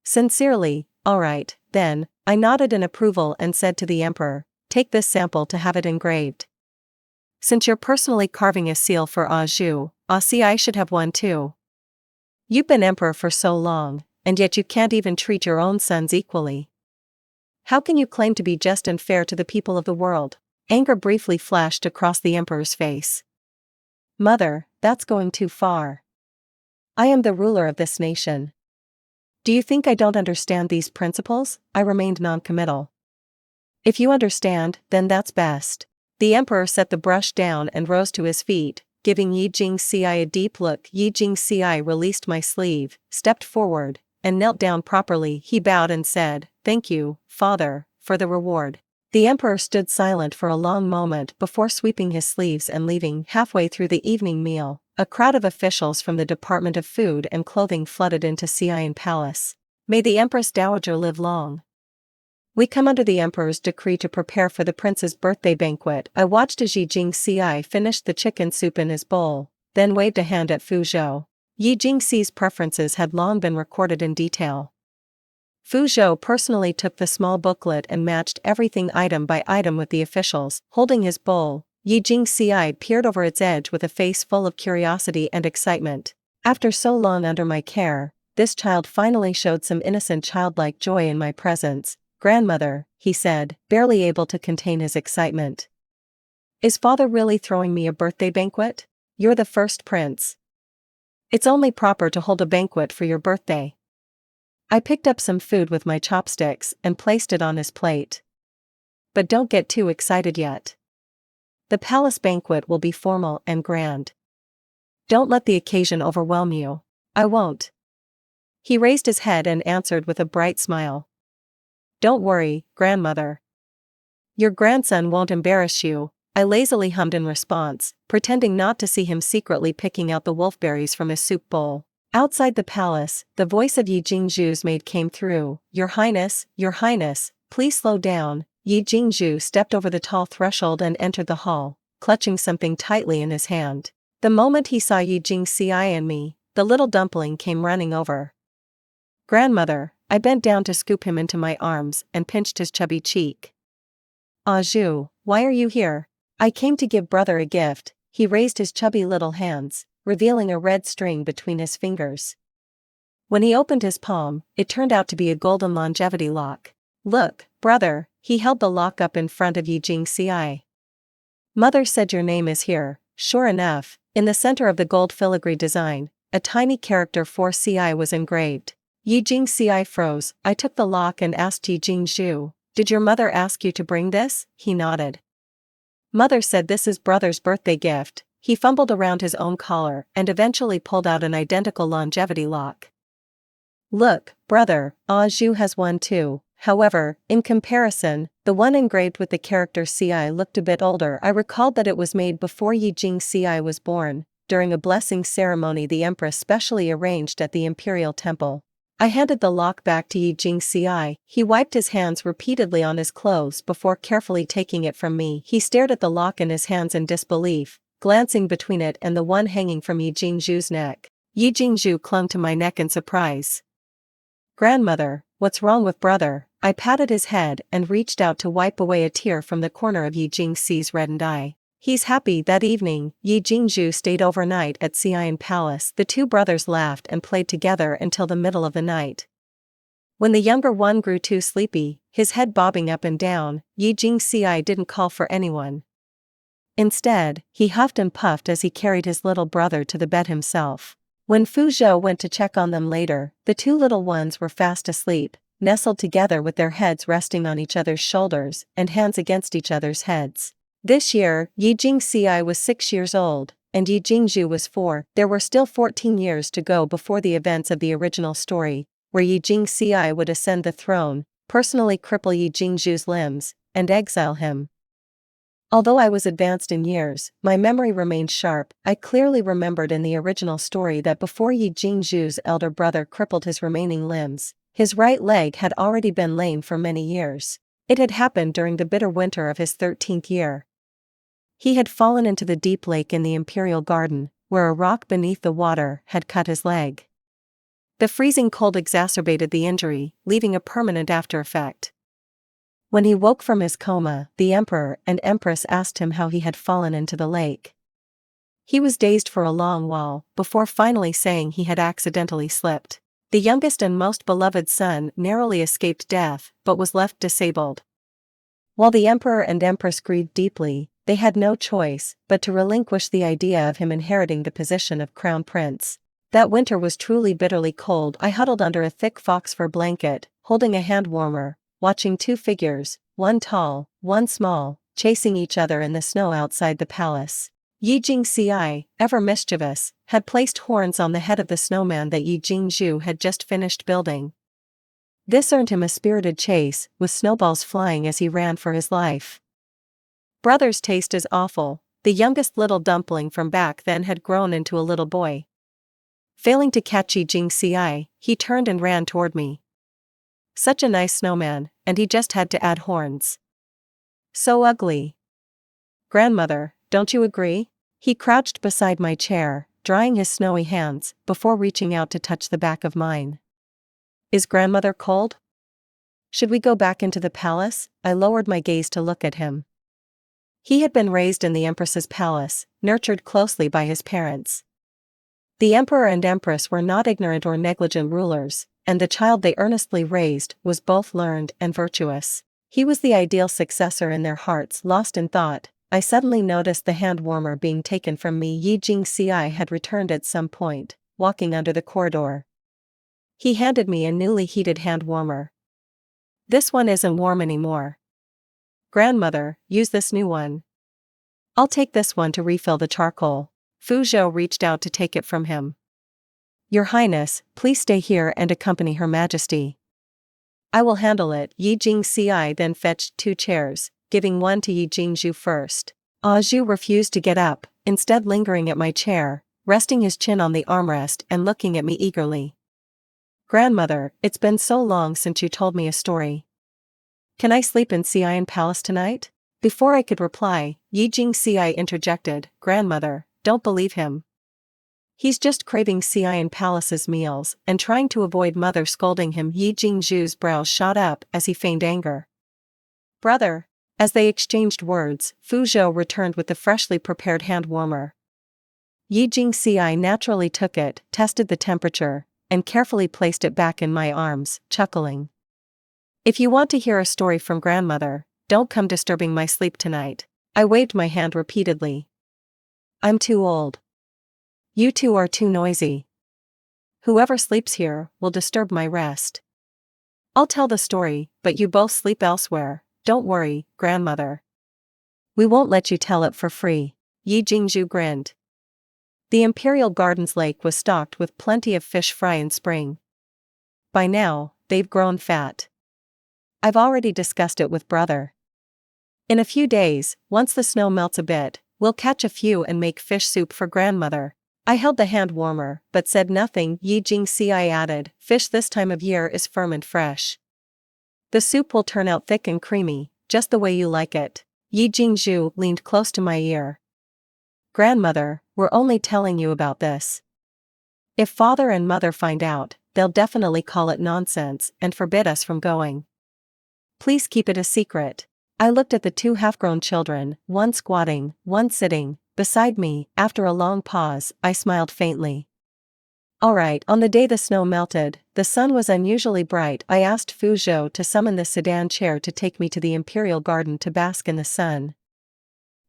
Speaker 1: Sincerely, all right, then, I nodded in approval and said to the emperor, take this sample to have it engraved. Since you're personally carving a seal for Zhu, I should have one too. You've been emperor for so long, and yet you can't even treat your own sons equally. How can you claim to be just and fair to the people of the world? Anger briefly flashed across the emperor's face. Mother, that's going too far. I am the ruler of this nation. Do you think I don't understand these principles? I remained noncommittal. If you understand, then that's best. The emperor set the brush down and rose to his feet, giving Yi Jingxi a deep look. Yi Jingxi released my sleeve, stepped forward, and knelt down properly. He bowed and said, "Thank you, father, for the reward." The emperor stood silent for a long moment before sweeping his sleeves and leaving. Halfway through the evening meal, a crowd of officials from the Department of Food and Clothing flooded into Xi'an Palace. May the Empress Dowager live long. We come under the emperor's decree to prepare for the prince's birthday banquet. I watched as Yi Jingxi finished the chicken soup in his bowl, then waved a hand at Fu Zhou. Yi Jingxi's preferences had long been recorded in detail. Fu Zhou personally took the small booklet and matched everything item by item with the officials. Holding his bowl, Yi Jingxi peered over its edge with a face full of curiosity and excitement. After so long under my care, this child finally showed some innocent childlike joy in my presence. Grandmother, he said, barely able to contain his excitement. Is father really throwing me a birthday banquet? You're the first prince. It's only proper to hold a banquet for your birthday. I picked up some food with my chopsticks and placed it on his plate. But don't get too excited yet. The palace banquet will be formal and grand. Don't let the occasion overwhelm you. I won't. He raised his head and answered with a bright smile. Don't worry, grandmother. Your grandson won't embarrass you, I lazily hummed in response, pretending not to see him secretly picking out the wolfberries from his soup bowl. Outside the palace, the voice of Yi Jingzhu's maid came through. Your Highness, please slow down. Yi Jingzhu stepped over the tall threshold and entered the hall, clutching something tightly in his hand. The moment he saw Yi Jingxi and me, the little dumpling came running over. Grandmother, I bent down to scoop him into my arms and pinched his chubby cheek. Zhu, why are you here? I came to give brother a gift. He raised his chubby little hands, revealing a red string between his fingers. When he opened his palm, it turned out to be a golden longevity lock. Look, brother, he held the lock up in front of Yi Jingxi. Mother said your name is here. Sure enough, in the center of the gold filigree design, a tiny character for CI was engraved. Yi Jingxi froze. I took the lock and asked Yi Jingzhu, did your mother ask you to bring this? He nodded. Mother said this is brother's birthday gift. He fumbled around his own collar and eventually pulled out an identical longevity lock. Look, brother, Zhu has one too. However, in comparison, the one engraved with the character CI looked a bit older. I recalled that it was made before Yi Jingxi was born, during a blessing ceremony the empress specially arranged at the imperial temple. I handed the lock back to Yi Jingxi. He wiped his hands repeatedly on his clothes before carefully taking it from me. He stared at the lock in his hands in disbelief, glancing between it and the one hanging from Yi Jingzhu's neck. Yi Jingzhu clung to my neck in surprise. Grandmother, what's wrong with brother? I patted his head and reached out to wipe away a tear from the corner of Yi Jingxi's reddened eye. He's happy. That evening, Yi Jingzhu stayed overnight at Xi'an Palace. The two brothers laughed and played together until the middle of the night. When the younger one grew too sleepy, his head bobbing up and down, Yi Jingxi didn't call for anyone. Instead, he huffed and puffed as he carried his little brother to the bed himself. When Fu Zhou went to check on them later, the two little ones were fast asleep, nestled together with their heads resting on each other's shoulders and hands against each other's heads. This year, Yi Jingxi was 6 years old, and Yi Jingzhu was 4. There were still 14 years to go before the events of the original story, where Yi Jingxi would ascend the throne, personally cripple Yi Jingzhu's limbs, and exile him. Although I was advanced in years, my memory remained sharp. I clearly remembered in the original story that before Yi Jingzhu's elder brother crippled his remaining limbs, his right leg had already been lame for many years. It had happened during the bitter winter of his 13th year. He had fallen into the deep lake in the Imperial Garden, where a rock beneath the water had cut his leg. The freezing cold exacerbated the injury, leaving a permanent after-effect. When he woke from his coma, the Emperor and Empress asked him how he had fallen into the lake. He was dazed for a long while, before finally saying he had accidentally slipped. The youngest and most beloved son narrowly escaped death, but was left disabled. While the Emperor and Empress grieved deeply, they had no choice but to relinquish the idea of him inheriting the position of crown prince. That winter was truly bitterly cold. I huddled under a thick fox fur blanket, holding a hand warmer, watching two figures, one tall, one small, chasing each other in the snow outside the palace. Yi Jingxi, ever mischievous, had placed horns on the head of the snowman that Yi Jingzhu had just finished building. This earned him a spirited chase, with snowballs flying as he ran for his life. Brother's taste is awful. The youngest little dumpling from back then had grown into a little boy. Failing to catch Yi Jingxi, he turned and ran toward me. Such a nice snowman, and he just had to add horns. So ugly. Grandmother, don't you agree? He crouched beside my chair, drying his snowy hands, before reaching out to touch the back of mine. Is grandmother cold? Should we go back into the palace? I lowered my gaze to look at him. He had been raised in the Empress's palace, nurtured closely by his parents. The Emperor and Empress were not ignorant or negligent rulers, and the child they earnestly raised was both learned and virtuous. He was the ideal successor in their hearts. Lost in thought, I suddenly noticed the hand warmer being taken from me. Yi Jingxi had returned at some point, walking under the corridor. He handed me a newly heated hand warmer. This one isn't warm anymore. Grandmother, use this new one. I'll take this one to refill the charcoal. Fu Zhou reached out to take it from him. Your Highness, please stay here and accompany Her Majesty. I will handle it. Yi Jingxi then fetched 2 chairs, giving one to Yi Jingzhu first. Zhu refused to get up, instead lingering at my chair, resting his chin on the armrest and looking at me eagerly. Grandmother, it's been so long since you told me a story. Can I sleep in Xi'an Palace tonight? Before I could reply, Yi Jingxi interjected, Grandmother, don't believe him. He's just craving Xi'an Palace's meals and trying to avoid mother scolding him. Yi Jingzhu's brows shot up as he feigned anger. Brother. As they exchanged words, Fu Zhou returned with the freshly prepared hand warmer. Yi Jingxi naturally took it, tested the temperature, and carefully placed it back in my arms, chuckling. If you want to hear a story from grandmother, don't come disturbing my sleep tonight. I waved my hand repeatedly. I'm too old. You two are too noisy. Whoever sleeps here will disturb my rest. I'll tell the story, but you both sleep elsewhere. Don't worry, grandmother. We won't let you tell it for free. Yi Jingzhu grinned. The Imperial Gardens lake was stocked with plenty of fish fry in spring. By now, they've grown fat. I've already discussed it with brother. In a few days, once the snow melts a bit, we'll catch a few and make fish soup for grandmother. I held the hand warmer, but said nothing. Yi Jingxi added, fish this time of year is firm and fresh. The soup will turn out thick and creamy, just the way you like it. Yi Jingzhu leaned close to my ear. Grandmother, we're only telling you about this. If father and mother find out, they'll definitely call it nonsense and forbid us from going. Please keep it a secret. I looked at the 2 half-grown children, one squatting, one sitting, beside me. After a long pause, I smiled faintly. Alright. On the day the snow melted, the sun was unusually bright. I asked Fu Zhou to summon the sedan chair to take me to the Imperial Garden to bask in the sun.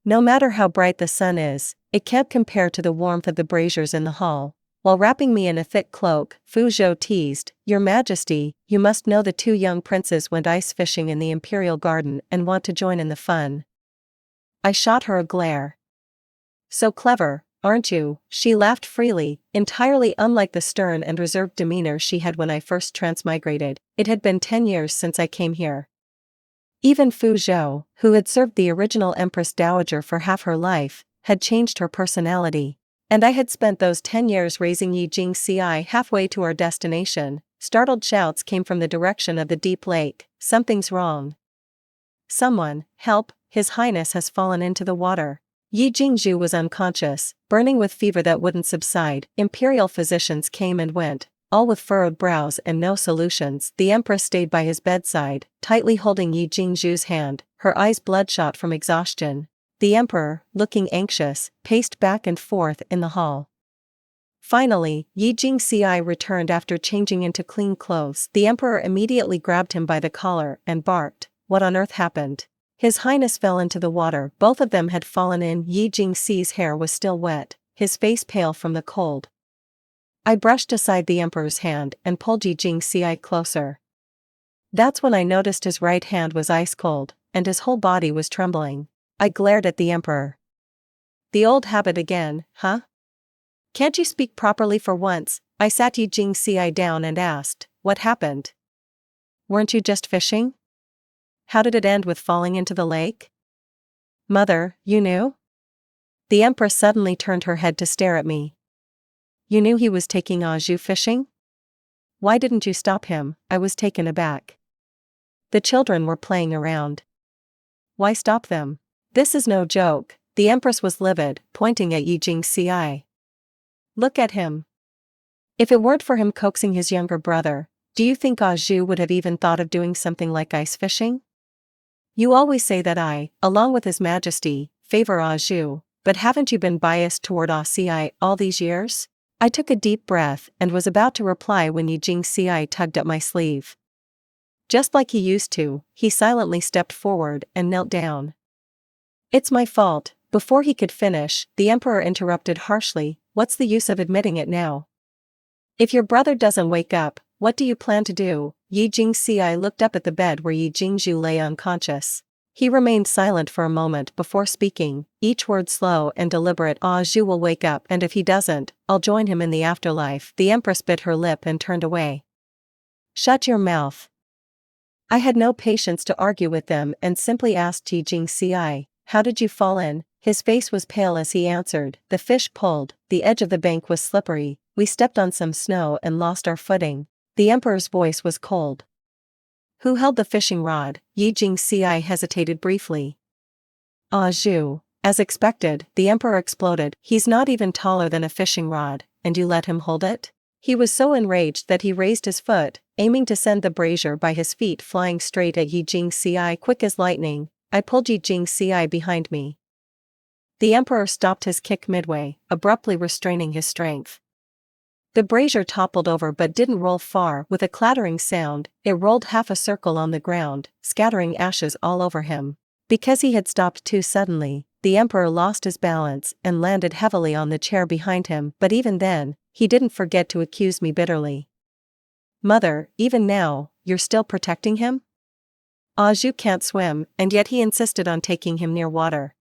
Speaker 1: No matter how bright the sun is, it can't compare to the warmth of the braziers in the hall. While wrapping me in a thick cloak, Fu Zhou teased, Your Majesty, you must know the 2 young princes went ice fishing in the Imperial Garden and want to join in the fun. I shot her a glare. So clever, aren't you? She laughed freely, entirely unlike the stern and reserved demeanor she had when I first transmigrated. It had been 10 years since I came here. Even Fu Zhou, who had served the original Empress Dowager for half her life, had changed her personality. And I had spent those 10 years raising Yi Jingxi halfway to our destination. Startled shouts came from the direction of the deep lake. Something's wrong. Someone, help, His Highness has fallen into the water. Yi Jingzhu was unconscious, burning with fever that wouldn't subside. Imperial physicians came and went, all with furrowed brows and no solutions. The Empress stayed by his bedside, tightly holding Yi Jingzhu's hand, her eyes bloodshot from exhaustion. The Emperor, looking anxious, paced back and forth in the hall. Finally, Yi Jingxi returned after changing into clean clothes. The Emperor immediately grabbed him by the collar and barked, "What on earth happened?" His Highness fell into the water. Both of them had fallen in. Yi Jingxi's hair was still wet, his face pale from the cold. I brushed aside the Emperor's hand and pulled Yi Jingxi closer. That's when I noticed his right hand was ice cold, and his whole body was trembling. I glared at the Emperor. The old habit again, huh? Can't you speak properly for once? I sat Yi Jingxi down and asked, "What happened? Weren't you just fishing? How did it end with falling into the lake?" "Mother, you knew?" The Empress suddenly turned her head to stare at me. "You knew he was taking Zhu fishing? Why didn't you stop him?" I was taken aback. "The children were playing around. Why stop them? This is no joke." The Empress was livid, pointing at Yi Jingxi. "Look at him. If it weren't for him coaxing his younger brother, do you think Zhu would have even thought of doing something like ice fishing? You always say that I, along with His Majesty, favor Zhu, but haven't you been biased toward Ci all these years?" I took a deep breath and was about to reply when Yi Jingxi tugged at my sleeve. Just like he used to, he silently stepped forward and knelt down. "It's my fault." Before he could finish, the Emperor interrupted harshly, "What's the use of admitting it now? If your brother doesn't wake up, what do you plan to do?" Yi Jingxi looked up at the bed where Yi Jingzhu lay unconscious. He remained silent for a moment before speaking, each word slow and deliberate. "Zhu will wake up, and if he doesn't, I'll join him in the afterlife." The Empress bit her lip and turned away. "Shut your mouth." I had no patience to argue with them and simply asked Yi Jingxi, "How did you fall in?" His face was pale as he answered, "The fish pulled, the edge of the bank was slippery, we stepped on some snow and lost our footing." The Emperor's voice was cold. "Who held the fishing rod?" Yi Jingxi hesitated briefly. Zhu." As expected, the Emperor exploded. "He's not even taller than a fishing rod, and you let him hold it?" He was so enraged that he raised his foot, aiming to send the brazier by his feet flying straight at Yi Jingxi. Quick as lightning, I pulled Yi Jingxi behind me. The Emperor stopped his kick midway, abruptly restraining his strength. The brazier toppled over but didn't roll far. With a clattering sound, it rolled half a circle on the ground, scattering ashes all over him. Because he had stopped too suddenly, the Emperor lost his balance and landed heavily on the chair behind him. But even then, he didn't forget to accuse me bitterly. "Mother, even now, you're still protecting him? Zhu can't swim, and yet he insisted on taking him near water.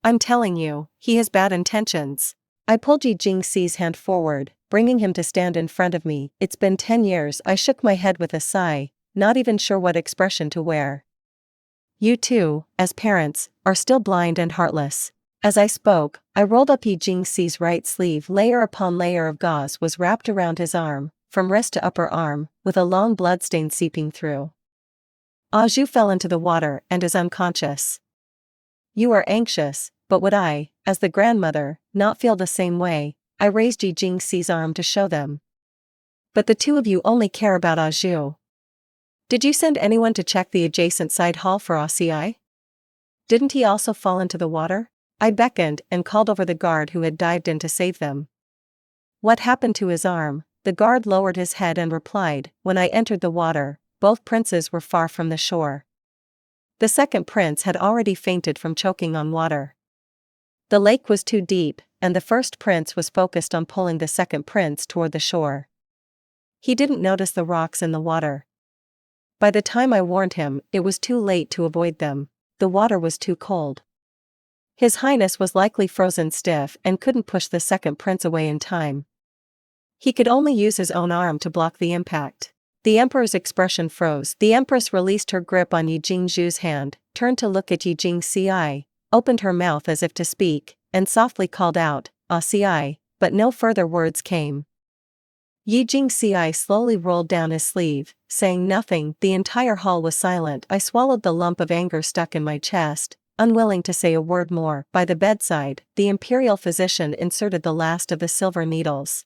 Speaker 1: I'm telling you, he has bad intentions." I pulled Yi Jingxi's hand forward, bringing him to stand in front of me. "It's been 10 years." I shook my head with a sigh, not even sure what expression to wear. "You two, as parents, are still blind and heartless." As I spoke, I rolled up Yi Jingxi's right sleeve. Layer upon layer of gauze was wrapped around his arm, from wrist to upper arm, with a long bloodstain seeping through. Zhu fell into the water and is unconscious. You are anxious, but would I, as the grandmother, not feel the same way? I raised Yi Jingxi's arm to show them. But the two of you only care about Zhu. Did you send anyone to check the adjacent side hall for Ci? Didn't he also fall into the water? I beckoned and called over the guard who had dived in to save them. What happened to his arm? The guard lowered his head and replied, "When I entered the water, both princes were far from the shore. The second prince had already fainted from choking on water. The lake was too deep, and the first prince was focused on pulling the second prince toward the shore. He didn't notice the rocks in the water. By the time I warned him, it was too late to avoid them. The water was too cold. His Highness was likely frozen stiff and couldn't push the second prince away in time. He could only use his own arm to block the impact. The Emperor's expression froze. The Empress released her grip on Yi Jingzhu's hand, turned to look at Yi Jingxi, opened her mouth as if to speak, and softly called out, "Ah, Ci," but no further words came. Yi Jingxi slowly rolled down his sleeve, saying nothing. The entire hall was silent. I swallowed the lump of anger stuck in my chest, unwilling to say a word more. By the bedside, the imperial physician inserted the last of the silver needles.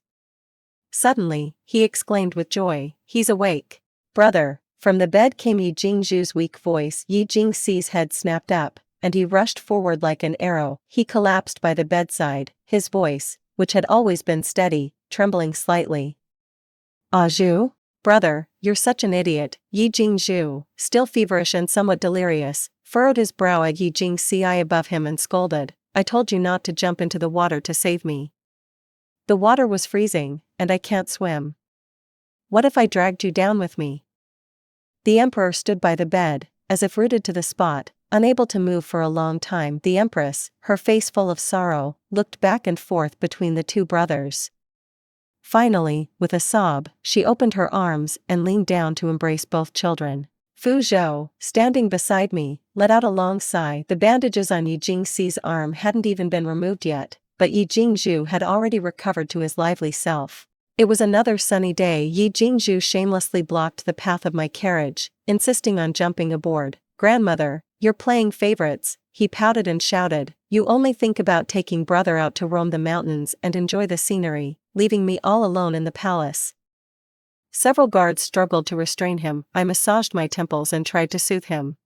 Speaker 1: Suddenly, he exclaimed with joy, "He's awake." "Brother!" From the bed came Yi Jingzhu's weak voice. Yi Jingxi's head snapped up, and he rushed forward like an arrow. He collapsed by the bedside, his voice, which had always been steady, trembling slightly. "Ah, Zhu? Brother, you're such an idiot." Yi Jingzhu, still feverish and somewhat delirious, furrowed his brow at Yi Jingxi above him and scolded, "I told you not to jump into the water to save me. The water was freezing, and I can't swim. What if I dragged you down with me?" The Emperor stood by the bed, as if rooted to the spot, unable to move for a long time. The Empress, her face full of sorrow, looked back and forth between the two brothers. Finally, with a sob, she opened her arms and leaned down to embrace both children. Fu Zhou, standing beside me, let out a long sigh. The bandages on Yi Jingxi's arm hadn't even been removed yet, but Yi Jingzhu had already recovered to his lively self. It was another sunny day. Yi Jingzhu shamelessly blocked the path of my carriage, insisting on jumping aboard. "Grandmother, you're playing favorites," he pouted and shouted. "You only think about taking brother out to roam the mountains and enjoy the scenery, leaving me all alone in the palace." Several guards struggled to restrain him. I massaged my temples and tried to soothe him.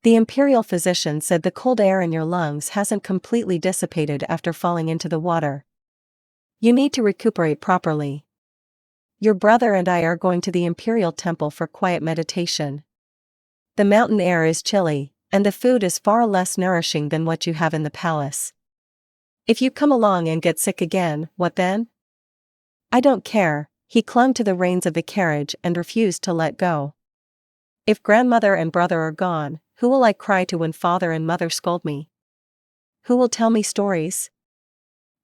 Speaker 1: The imperial physician said the cold air in your lungs hasn't completely dissipated after falling into the water. You need to recuperate properly. Your brother and I are going to the imperial temple for quiet meditation. The mountain air is chilly, and the food is far less nourishing than what you have in the palace. If you come along and get sick again, what then? I don't care. He clung to the reins of the carriage and refused to let go. If grandmother and brother are gone, who will I cry to when father and mother scold me? Who will tell me stories?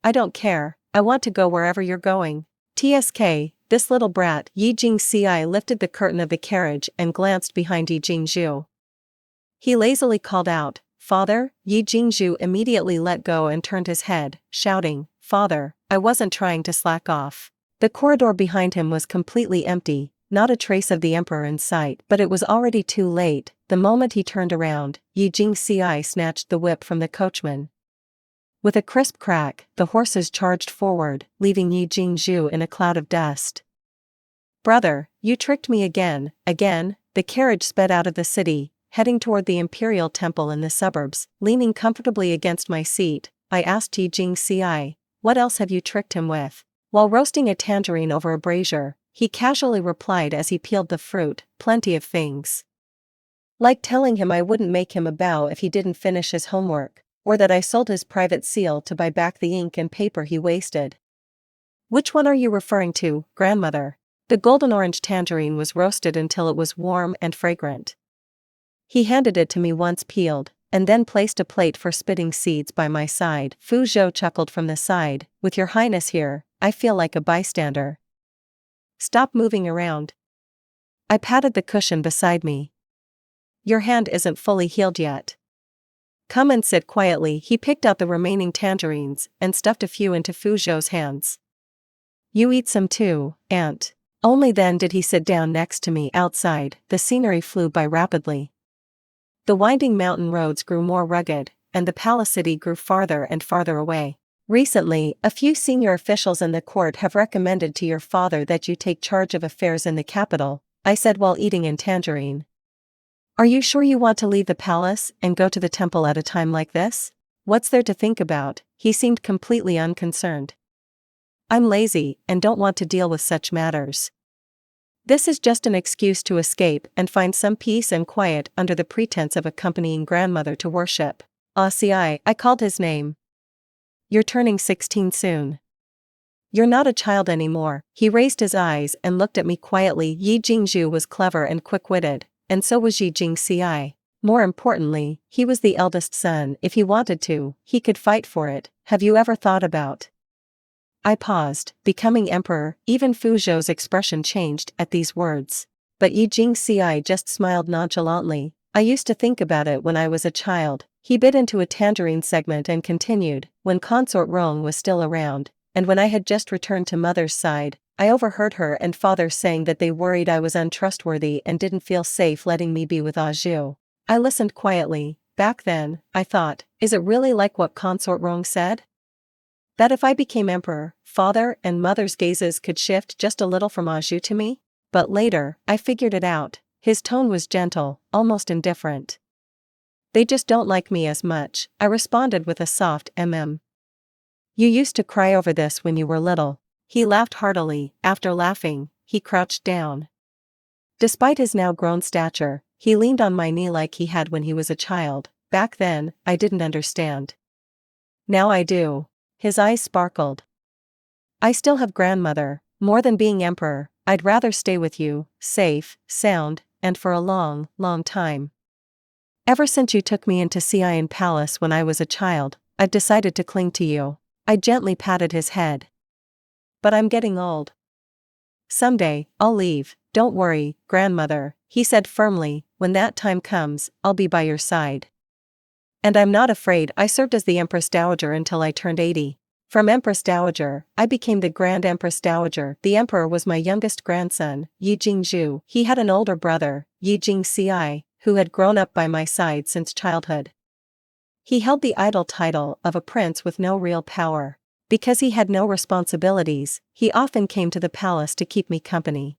Speaker 1: I don't care. I want to go wherever you're going. TSK, this little brat. Yi Jingxi lifted the curtain of the carriage and glanced behind Yi Jingzhu. He lazily called out, "Father?" Yi Jingzhu immediately let go and turned his head, shouting, "Father, I wasn't trying to slack off." The corridor behind him was completely empty, not a trace of the Emperor in sight. But it was already too late. The moment he turned around, Yi Jingxi snatched the whip from the coachman. With a crisp crack, the horses charged forward, leaving Yi Jingzhu in a cloud of dust. "Brother, you tricked me again." The carriage sped out of the city, heading toward the imperial temple in the suburbs. Leaning comfortably against my seat, I asked Yi Jingxi, "What else have you tricked him with?" While roasting a tangerine over a brazier, he casually replied as he peeled the fruit, "Plenty of things. Like telling him I wouldn't make him a bow if he didn't finish his homework, or that I sold his private seal to buy back the ink and paper he wasted." "Which one are you referring to, grandmother?" The golden orange tangerine was roasted until it was warm and fragrant. He handed it to me once peeled, and then placed a plate for spitting seeds by my side. Fu Zhou chuckled from the side, "With your highness here, I feel like a bystander." "Stop moving around." I patted the cushion beside me. "Your hand isn't fully healed yet. Come and sit quietly." He picked out the remaining tangerines and stuffed a few into Fu Zhou's hands. "You eat some too, Aunt." Only then did he sit down next to me. Outside, the scenery flew by rapidly. The winding mountain roads grew more rugged, and the palace city grew farther and farther away. "Recently, a few senior officials in the court have recommended to your father that you take charge of affairs in the capital," I said while eating a tangerine. "Are you sure you want to leave the palace and go to the temple at a time like this? What's there to think about?" He seemed completely unconcerned. "I'm lazy and don't want to deal with such matters. This is just an excuse to escape and find some peace and quiet under the pretense of accompanying grandmother to worship." "Ah, Ci," I called his name. "You're turning 16 soon. You're not a child anymore." He raised his eyes and looked at me quietly. Yi Jingzhu was clever and quick-witted, and so was Yi Jingxi. More importantly, he was the eldest son. If he wanted to, he could fight for it. Have you ever thought about? I paused, becoming emperor. Even Fu Zhou's expression changed at these words. But Yi Jingxi just smiled nonchalantly. I used to think about it when I was a child. He bit into a tangerine segment and continued, when Consort Rong was still around, and when I had just returned to mother's side, I overheard her and father saying that they worried I was untrustworthy and didn't feel safe letting me be with Zhu. I listened quietly. Back then, I thought, is it really like what Consort Rong said? That if I became emperor, father and mother's gazes could shift just a little from Zhu to me? But later, I figured it out. His tone was gentle, almost indifferent. They just don't like me as much, I responded with a soft mm. You used to cry over this when you were little. He laughed heartily. After laughing, he crouched down. Despite his now grown stature, he leaned on my knee like he had when he was a child. Back then, I didn't understand. Now I do. His eyes sparkled. I still have grandmother. More than being emperor, I'd rather stay with you, safe, sound, and for a long, long time. Ever since you took me into Xi'an Palace when I was a child, I've decided to cling to you. I gently patted his head. But I'm getting old. Someday, I'll leave. Don't worry, grandmother, he said firmly. When that time comes, I'll be by your side. And I'm not afraid. I served as the Empress Dowager until I turned 80. From Empress Dowager, I became the Grand Empress Dowager. The emperor was my youngest grandson, Yi Jingzhu. He had an older brother, Yi Jingxi, who had grown up by my side since childhood. He held the idle title of a prince with no real power. Because he had no responsibilities, he often came to the palace to keep me company.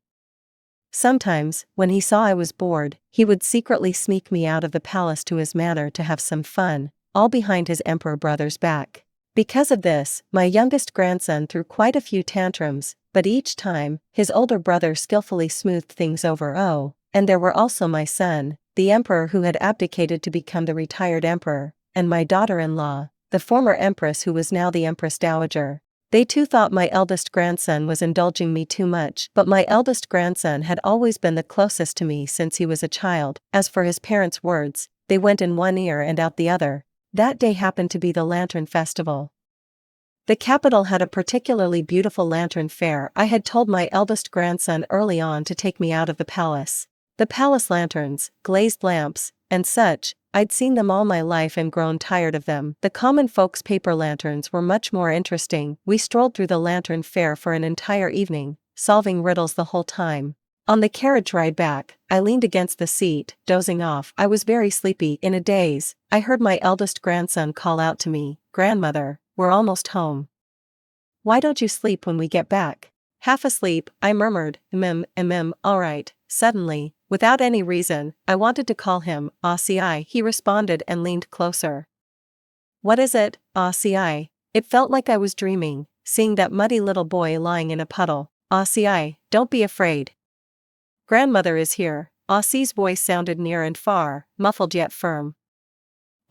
Speaker 1: Sometimes, when he saw I was bored, he would secretly sneak me out of the palace to his manor to have some fun, all behind his emperor brother's back. Because of this, my youngest grandson threw quite a few tantrums, but each time, his older brother skillfully smoothed things over. Oh, and there were also my son, the emperor who had abdicated to become the retired emperor, and my daughter-in-law, the former empress who was now the Empress Dowager. They too thought my eldest grandson was indulging me too much, but my eldest grandson had always been the closest to me since he was a child. As for his parents' words, they went in one ear and out the other. That day happened to be the Lantern Festival. The capital had a particularly beautiful lantern fair. I had told my eldest grandson early on to take me out of the palace. The palace lanterns, glazed lamps, and such, I'd seen them all my life and grown tired of them. The common folks' paper lanterns were much more interesting. We strolled through the lantern fair for an entire evening, solving riddles the whole time. On the carriage ride back, I leaned against the seat, dozing off. I was very sleepy. In a daze, I heard my eldest grandson call out to me, "Grandmother, we're almost home. Why don't you sleep when we get back?" Half asleep, I murmured, all right." Suddenly, without any reason, I wanted to call him, "Ci." He responded and leaned closer. "What is it, Ci?" It felt like I was dreaming, seeing that muddy little boy lying in a puddle. "Ci, don't be afraid. Grandmother is here." Ci's voice sounded near and far, muffled yet firm.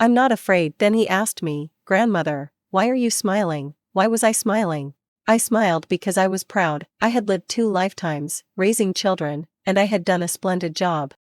Speaker 1: "I'm not afraid." Then he asked me, "Grandmother, why are you smiling?" Why was I smiling? I smiled because I was proud. I had lived 2 lifetimes, raising children, and I had done a splendid job.